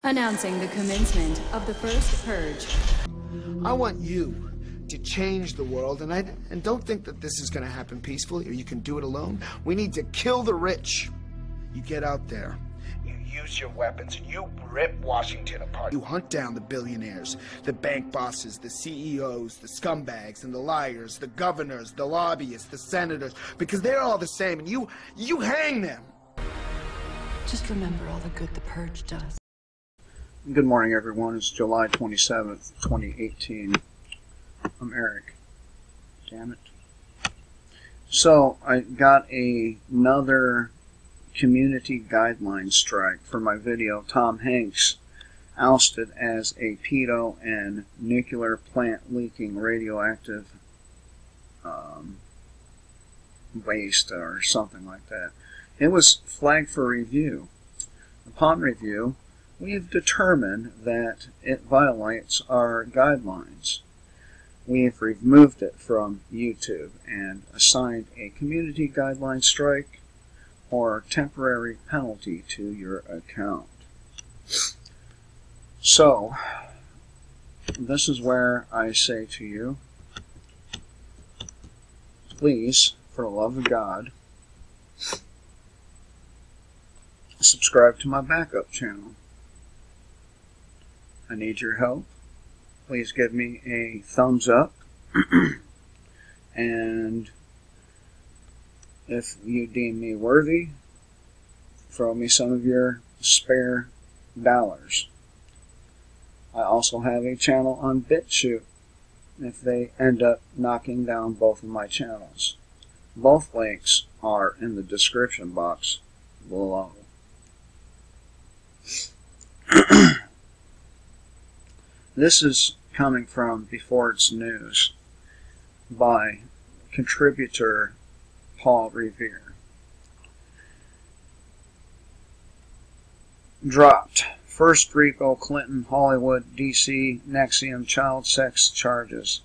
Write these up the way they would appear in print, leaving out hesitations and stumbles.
Announcing the commencement of the first purge. I want you to change the world, and don't think that this is going to happen peacefully or you can do it alone. We need to kill the rich. You get out there, you use your weapons, and you rip Washington apart. You hunt down the billionaires, the bank bosses, the CEOs, the scumbags, and the liars, the governors, the lobbyists, the senators, because they're all the same, and you hang them. Just remember all the good the purge does. Good morning, everyone. It's July 27th, 2018. I'm Eric. Damn it. So, I got another community guideline strike for my video, Tom Hanks ousted as a pedo and nuclear plant leaking radioactive waste or something like that. It was flagged for review. Upon review, we've determined that it violates our guidelines. We've removed it from YouTube and assigned a community guideline strike or temporary penalty to your account. So, this is where I say to you, please, for the love of God, subscribe to my backup channel. I need your help. Please give me a thumbs up. And if you deem me worthy, throw me some of your spare dollars. I also have a channel on BitChute if they end up knocking down both of my channels. Both links are in the description box below. This is coming from Before It's News by contributor Paul Revere. Dropped. First RICO Clinton, Hollywood, D.C., NXIVM child sex charges.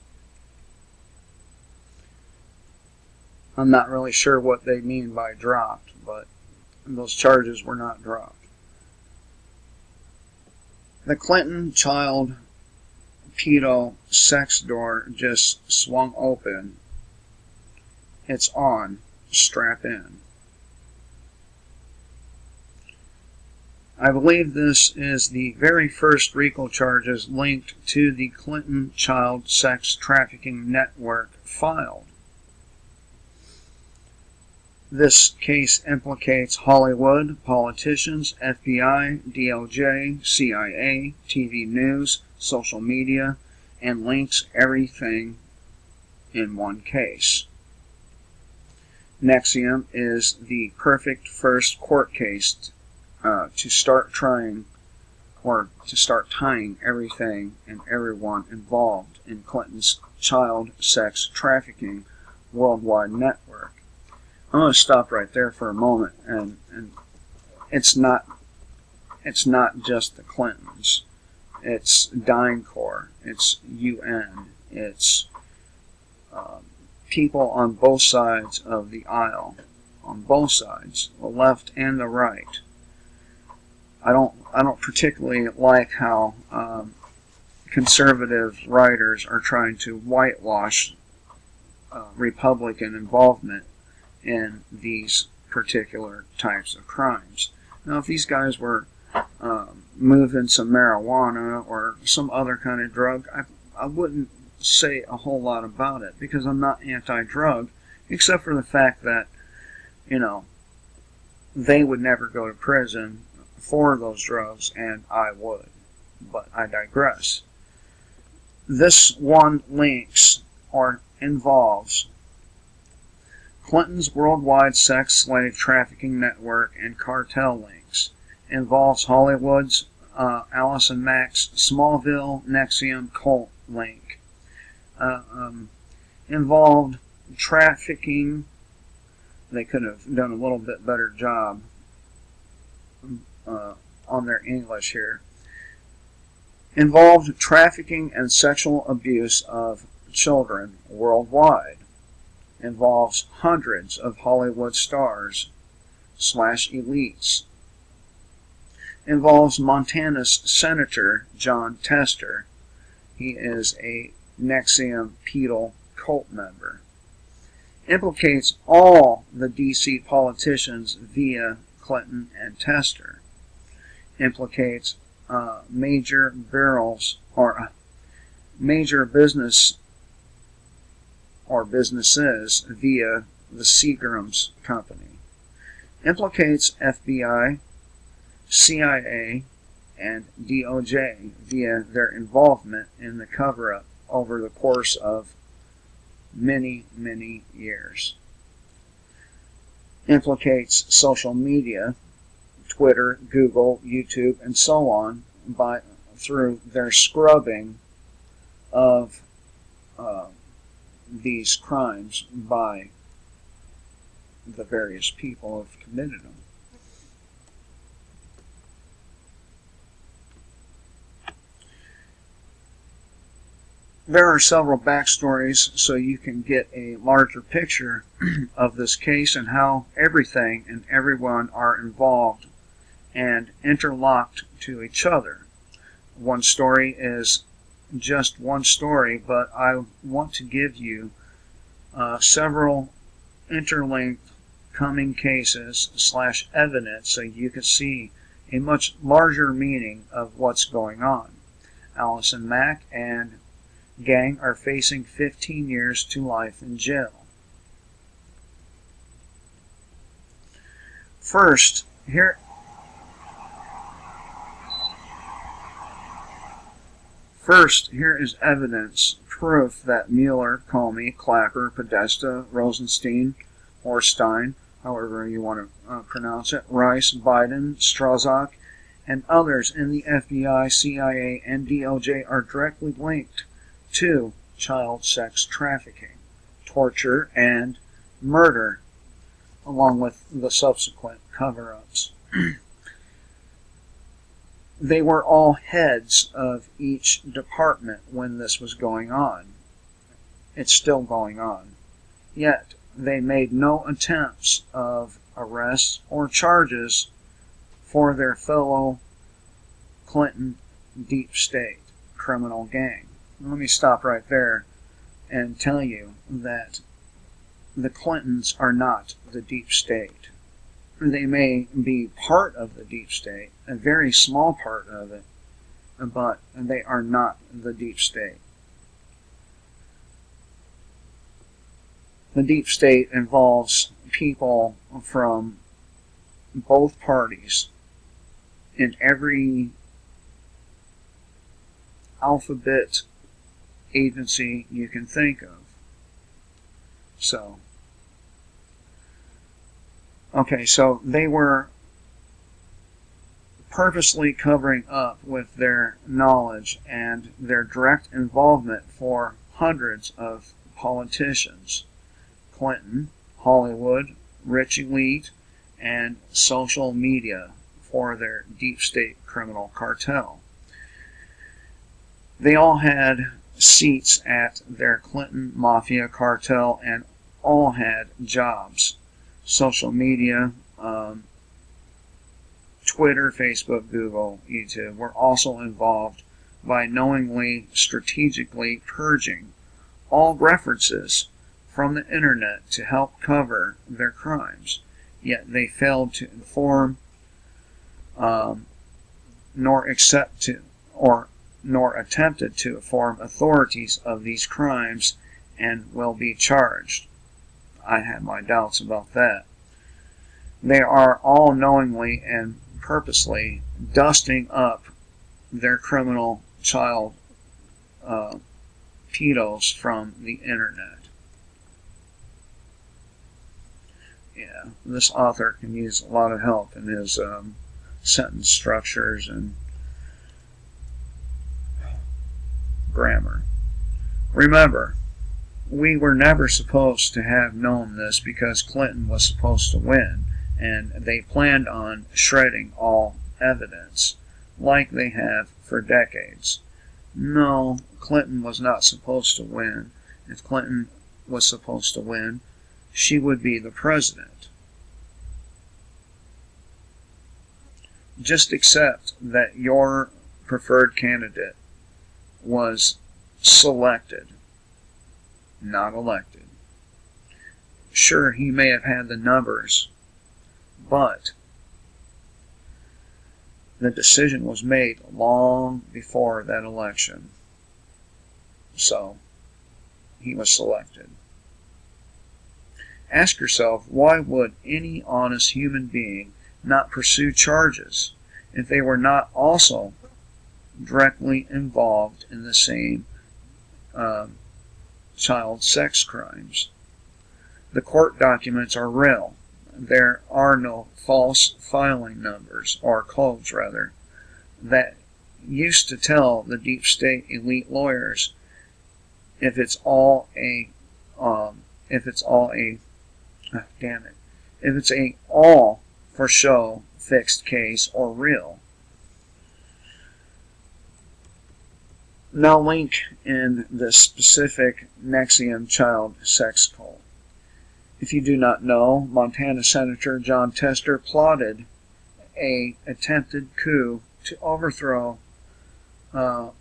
I'm not really sure what they mean by dropped, but those charges were not dropped. The Clinton child pedo sex door just swung open. It's on. Strap in. I believe this is the very first RICO charges linked to the Clinton child sex trafficking network filed. This case implicates Hollywood, politicians, FBI, DOJ, CIA, TV news, social media, and links everything in one case. NXIVM is the perfect first court case to start tying everything and everyone involved in Clinton's child sex trafficking worldwide network. I'm going to stop right there for a moment, and it's not just the Clintons. It's DynCorp, it's UN, it's people on both sides of the aisle, on both sides, the left and the right. I don't particularly like how conservative writers are trying to whitewash Republican involvement in these particular types of crimes. Now, if these guys were moving some marijuana or some other kind of drug, I wouldn't say a whole lot about it, because I'm not anti-drug, except for the fact that, you know, they would never go to prison for those drugs, and I would. But I digress. This one links or involves Clinton's worldwide sex slave trafficking network and cartel links. Involves Hollywood's Allison Mack's Smallville NXIVM cult link. Involved trafficking. They could have done a little bit better job on their English here. Involved trafficking and sexual abuse of children worldwide. Involves hundreds of Hollywood stars / elites. involves Montana's Senator John Tester. He is a NXIVM pedal cult member. Implicates all the DC politicians via Clinton and Tester. Implicates major business or businesses via the Seagram's company. Implicates FBI, CIA, and DOJ via their involvement in the cover-up over the course of many, many years. Implicates social media, Twitter, Google, YouTube, and so on, through their scrubbing of these crimes by the various people who have committed them. There are several backstories so you can get a larger picture of this case and how everything and everyone are involved and interlocked to each other. One story is just one story, but I want to give you several interlinked coming cases / evidence so you can see a much larger meaning of what's going on. Allison Mack and gang are facing 15 years to life in jail. First, here is evidence, proof that Mueller, Comey, Clapper, Podesta, Rosenstein, or Stein, however you want to pronounce it, Rice, Biden, Strzok, and others in the FBI, CIA, and DOJ are directly linked to child sex trafficking, torture, and murder, along with the subsequent cover-ups. They were all heads of each department when this was going on. It's still going on. Yet, they made no attempts of arrests or charges for their fellow Clinton deep state criminal gang. Let me stop right there and tell you that the Clintons are not the deep state. They may be part of the deep state, a very small part of it, but they are not the deep state. The deep state involves people from both parties in every alphabet agency you can think of. So they were purposely covering up with their knowledge and their direct involvement for hundreds of politicians: Clinton, Hollywood, rich elite, and social media for their deep state criminal cartel. They all had seats at their Clinton Mafia cartel and all had jobs. Social media, Twitter, Facebook, Google, YouTube were also involved by knowingly, strategically purging all references from the internet to help cover their crimes. Yet they failed to inform nor attempted to inform authorities of these crimes and will be charged. I have my doubts about that. They are all knowingly and purposely dusting up their criminal child pedos from the internet. Yeah, this author can use a lot of help in his sentence structures and grammar. Remember, we were never supposed to have known this because Clinton was supposed to win, and they planned on shredding all evidence, like they have for decades. No, Clinton was not supposed to win. If Clinton was supposed to win, she would be the president. just accept that your preferred candidate was selected, not elected. Sure, he may have had the numbers, but the decision was made long before that election. So, he was selected. Ask yourself, why would any honest human being not pursue charges if they were not also directly involved in the same child sex crimes? The court documents are real. There are no false filing numbers, or codes rather, that used to tell the deep state elite lawyers if it's all a all for show fixed case or real. Now link in the specific NXIVM child sex cult. If you do not know, Montana Senator Jon Tester plotted an attempted coup to overthrow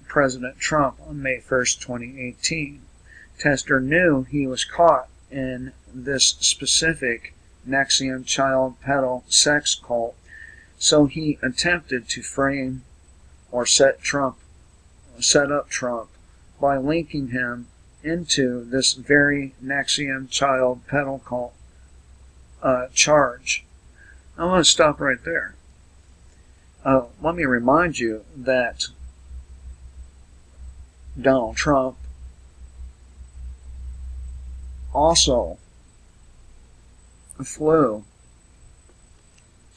President Trump on May 1st, 2018. Tester knew he was caught in this specific NXIVM child pedal sex cult, so he attempted to frame or set up Trump by linking him into this very NXIVM child pedal cult charge. I want to stop right there. Let me remind you that Donald Trump also flew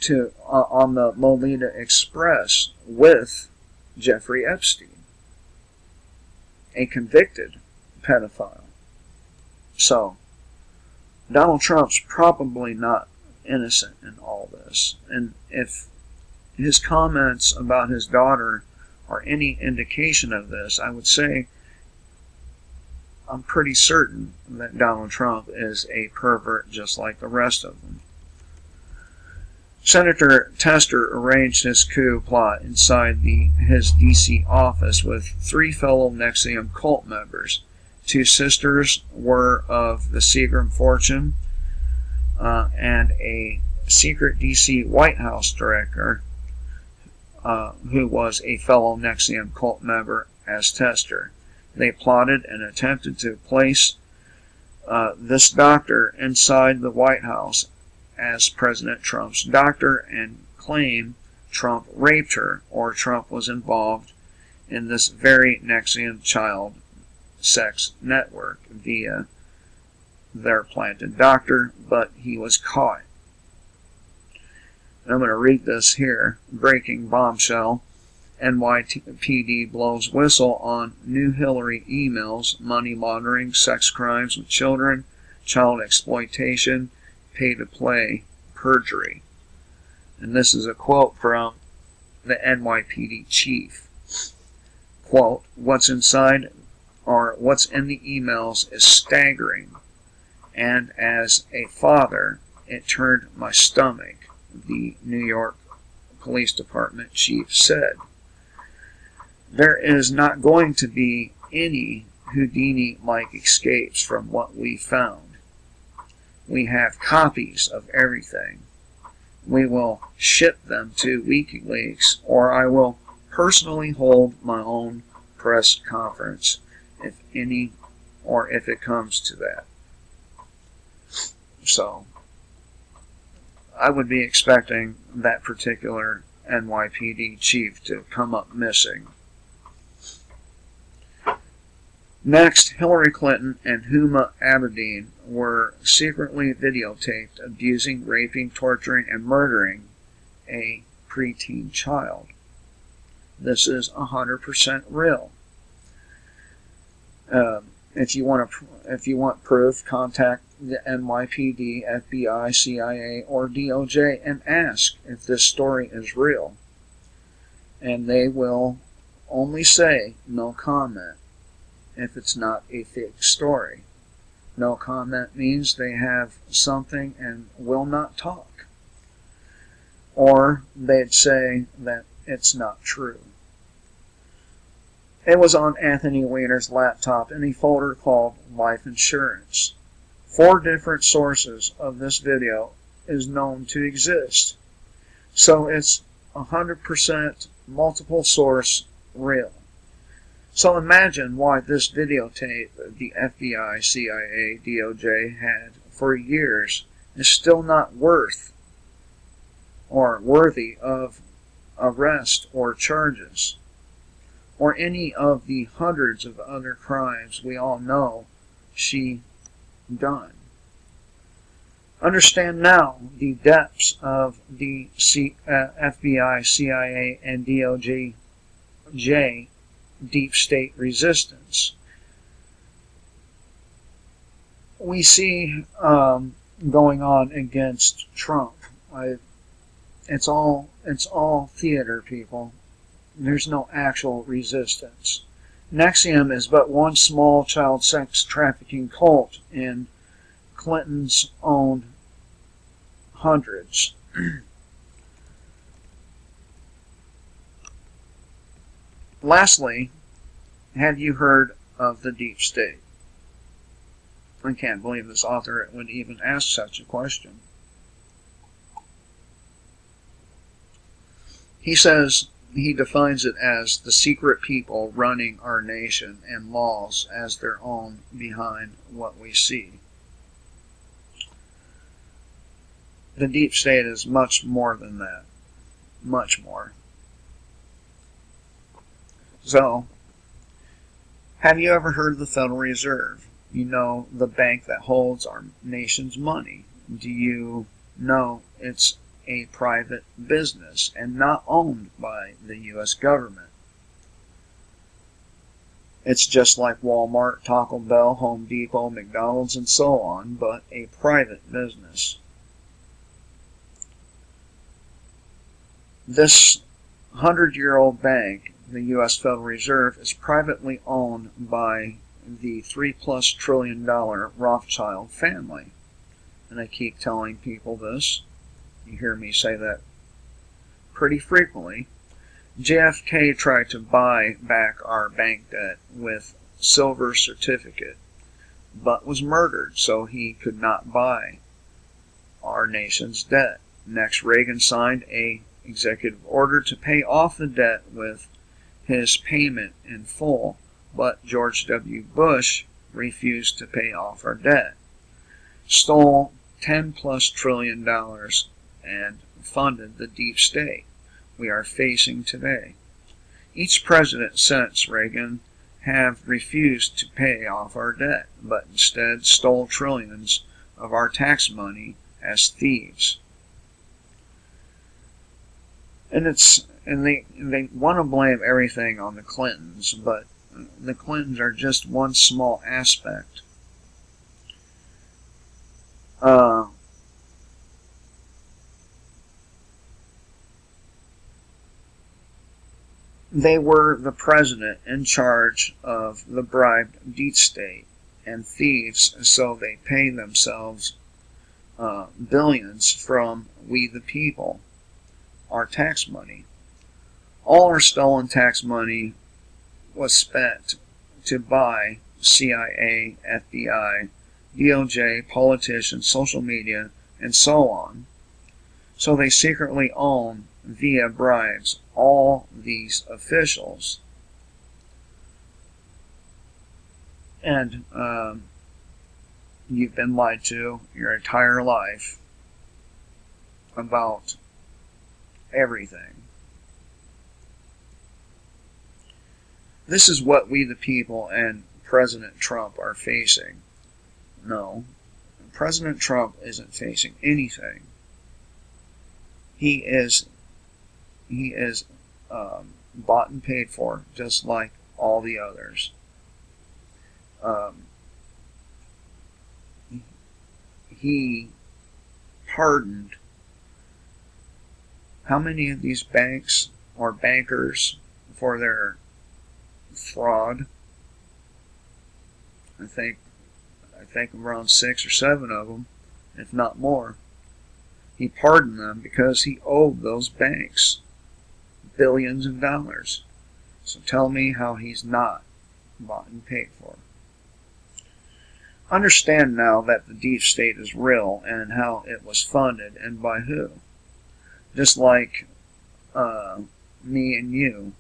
to on the Lolita Express with Jeffrey Epstein, a convicted pedophile. So, Donald Trump's probably not innocent in all this. And if his comments about his daughter are any indication of this, I would say I'm pretty certain that Donald Trump is a pervert just like the rest of them. Senator Tester arranged his coup plot inside his D.C. office with 3 fellow NXIVM cult members. 2 sisters were of the Seagram fortune, and a secret D.C. White House director who was a fellow NXIVM cult member as Tester. They plotted and attempted to place this doctor inside the White House as President Trump's doctor and claim Trump raped her, or Trump was involved in this very NXIVM child sex network via their planted doctor, but he was caught. And I'm going to read this here. Breaking bombshell. NYPD blows whistle on new Hillary emails, money laundering, sex crimes with children, child exploitation, pay-to-play, perjury. And this is a quote from the NYPD chief. Quote, what's inside or what's in the emails is staggering, and as a father, it turned my stomach, the New York Police Department chief said. There is not going to be any Houdini-like escapes from what we found. We have copies of everything. We will ship them to WikiLeaks, or I will personally hold my own press conference, if it comes to that. So, I would be expecting that particular NYPD chief to come up missing. Next, Hillary Clinton and Huma Abedin were secretly videotaped abusing, raping, torturing, and murdering a preteen child. This is 100% real. If you want proof, contact the NYPD, FBI, CIA, or DOJ and ask if this story is real. And they will only say no comment if it's not a fake story. No comment means they have something and will not talk. or they'd say that it's not true. It was on Anthony Weiner's laptop in a folder called Life Insurance. 4 different sources of this video is known to exist. So it's 100% multiple source real. So imagine why this videotape the FBI, CIA, DOJ had for years is still not worth or worthy of arrest or charges, or any of the hundreds of other crimes we all know she done. Understand now the depths of the FBI, CIA, and DOJ deep state resistance. We see going on against Trump. It's all theater, people. There's no actual resistance. NXIVM is but one small child sex trafficking cult in Clinton's own hundreds. Lastly, have you heard of the deep state? I can't believe this author would even ask such a question. He says he defines it as the secret people running our nation and laws as their own behind what we see. The deep state is much more than that. Much more. So, have you ever heard of the Federal Reserve? You know, the bank that holds our nation's money. Do you know it's a private business and not owned by the U.S. government? It's just like Walmart, Taco Bell, Home Depot, McDonald's, and so on, but a private business. This 100-year-old bank, the U.S. Federal Reserve, is privately owned by the $3+ trillion Rothschild family. And I keep telling people this. You hear me say that pretty frequently. JFK tried to buy back our bank debt with silver certificate, but was murdered, so he could not buy our nation's debt. Next, Reagan signed an executive order to pay off the debt with his payment in full, but George W. Bush refused to pay off our debt, stole $10+ trillion and funded the deep state we are facing today. Each president since Reagan have refused to pay off our debt, but instead stole trillions of our tax money as thieves. And they want to blame everything on the Clintons, but the Clintons are just one small aspect. They were the president in charge of the bribed deep state and thieves, so they pay themselves billions from we the people, our tax money. All our stolen tax money was spent to buy CIA, FBI, DOJ, politicians, social media, and so on. So they secretly own, via bribes, all these officials. And you've been lied to your entire life about everything. This is what we the people and President Trump are facing. No, President Trump isn't facing anything. He is bought and paid for, just like all the others. He pardoned how many of these banks or bankers for their fraud? I think around 6 or 7 of them, if not more. He pardoned them because he owed those banks billions of dollars. So tell me how he's not bought and paid for. Understand now that the deep state is real and how it was funded and by who. Just like me and you.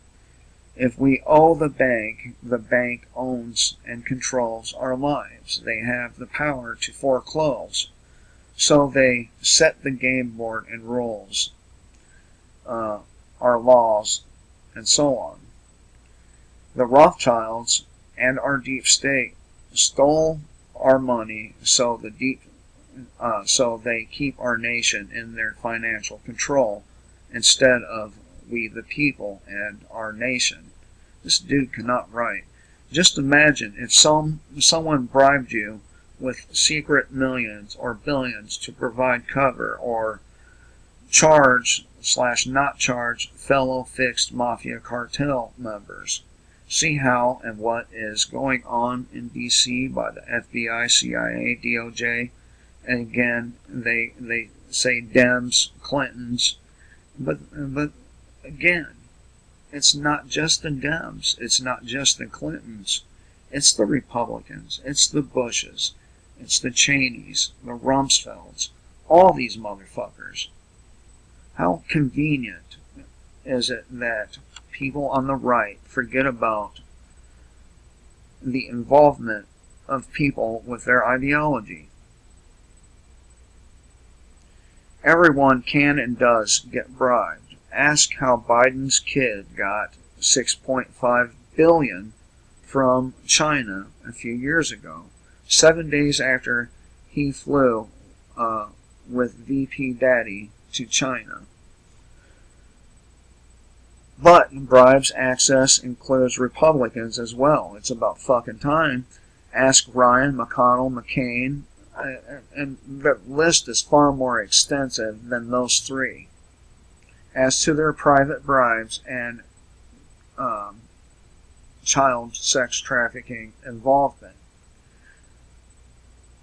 If we owe the bank owns and controls our lives. They have the power to foreclose. So they set the game board and rules, our laws, and so on. The Rothschilds and our deep state stole our money so they keep our nation in their financial control instead of we the people and our nation. This dude cannot write. Just imagine if someone bribed you with secret millions or billions to provide cover or charge/not charge fellow fixed mafia cartel members. See how and what is going on in D.C. by the FBI, CIA, DOJ, and again they say Dems, Clintons, but again, it's not just the Dems, it's not just the Clintons, it's the Republicans, it's the Bushes, it's the Cheneys, the Rumsfelds, all these motherfuckers. How convenient is it that people on the right forget about the involvement of people with their ideology? Everyone can and does get bribed. Ask how Biden's kid got $6.5 billion from China a few years ago, 7 days after he flew with VP Daddy to China. But bribes access includes Republicans as well. It's about fucking time. Ask Ryan, McConnell, McCain, and the list is far more extensive than those three. As to their private bribes and child sex trafficking involvement.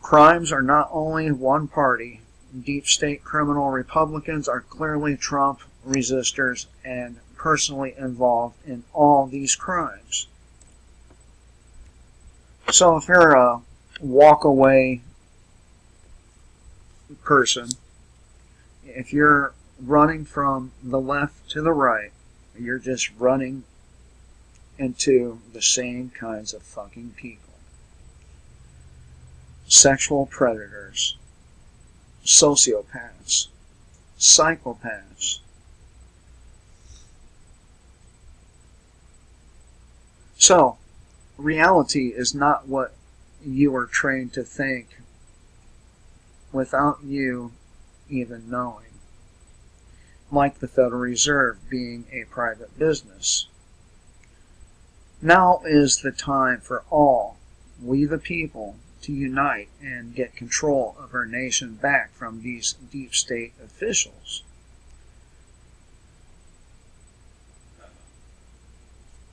Crimes are not only one party. Deep state criminal Republicans are clearly Trump resistors and personally involved in all these crimes. So if you're a walk-away person, if you're running from the left to the right, you're just running into the same kinds of fucking people. Sexual predators, sociopaths, psychopaths. So, reality is not what you are trained to think without you even knowing. Like the Federal Reserve being a private business. Now is the time for all, we the people, to unite and get control of our nation back from these deep state officials.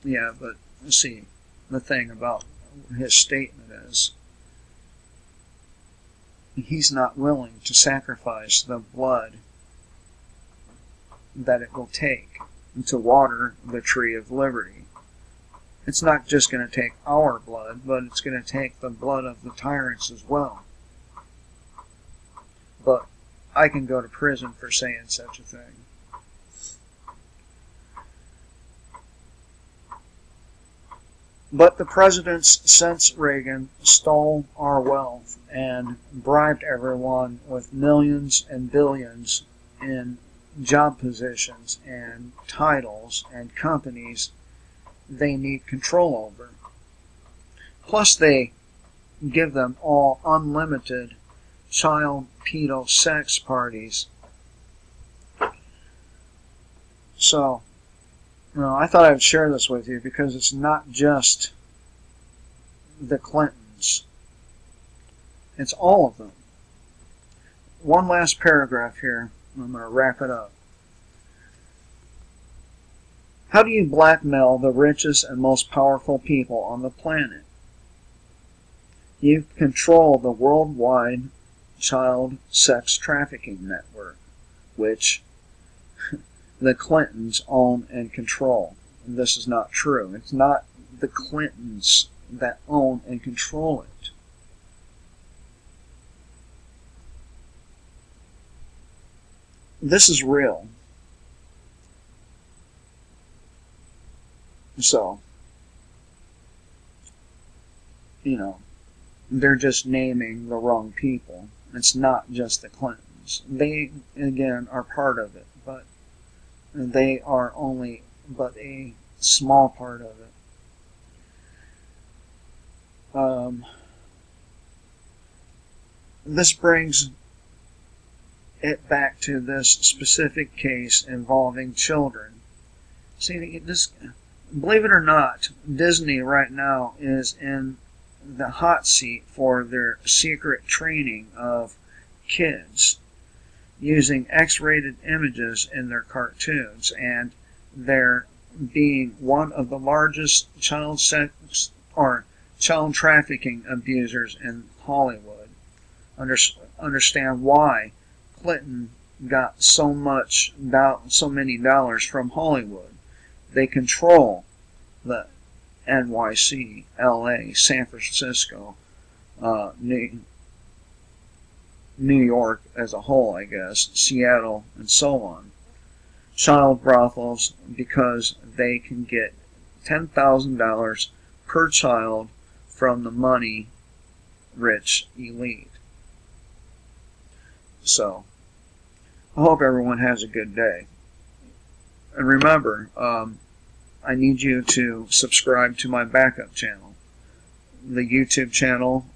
Yeah, but see, the thing about his statement is he's not willing to sacrifice the blood that it will take to water the tree of liberty. It's not just going to take our blood, but it's going to take the blood of the tyrants as well. But I can go to prison for saying such a thing. But the presidents since Reagan stole our wealth and bribed everyone with millions and billions in job positions and titles and companies they need control over. Plus they give them all unlimited child pedo sex parties. So, I thought I'd share this with you because it's not just the Clintons. It's all of them. One last paragraph here. I'm going to wrap it up. How do you blackmail the richest and most powerful people on the planet? You control the worldwide child sex trafficking network. which the Clintons own and control. And this is not true. It's not the Clintons that own and control it. This is real. So, you know, they're just naming the wrong people. It's not just the Clintons. They, again, are part of it, but they are only but a small part of it. This brings it back to this specific case involving children. See, this, believe it or not, Disney right now is in the hot seat for their secret training of kids using X-rated images in their cartoons, and they're being one of the largest child sex or child trafficking abusers in Hollywood. Understand why Clinton got so many dollars from Hollywood. They control the NYC, LA, San Francisco, New York as a whole, I guess, Seattle, and so on. Child brothels, because they can get $10,000 per child from the money-rich elite. So, I hope everyone has a good day. And remember, I need you to subscribe to my backup channel, the YouTube channel,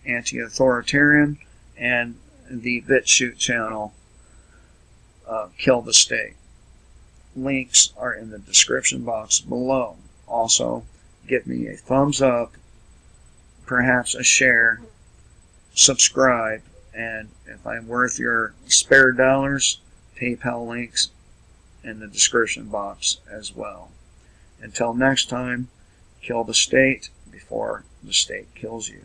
Anti-Authoritarian, and the BitChute channel, Kill the State. Links are in the description box below. Also, give me a thumbs up, perhaps a share, subscribe, and if I'm worth your spare dollars, PayPal links in the description box as well. Until next time, kill the state before the state kills you.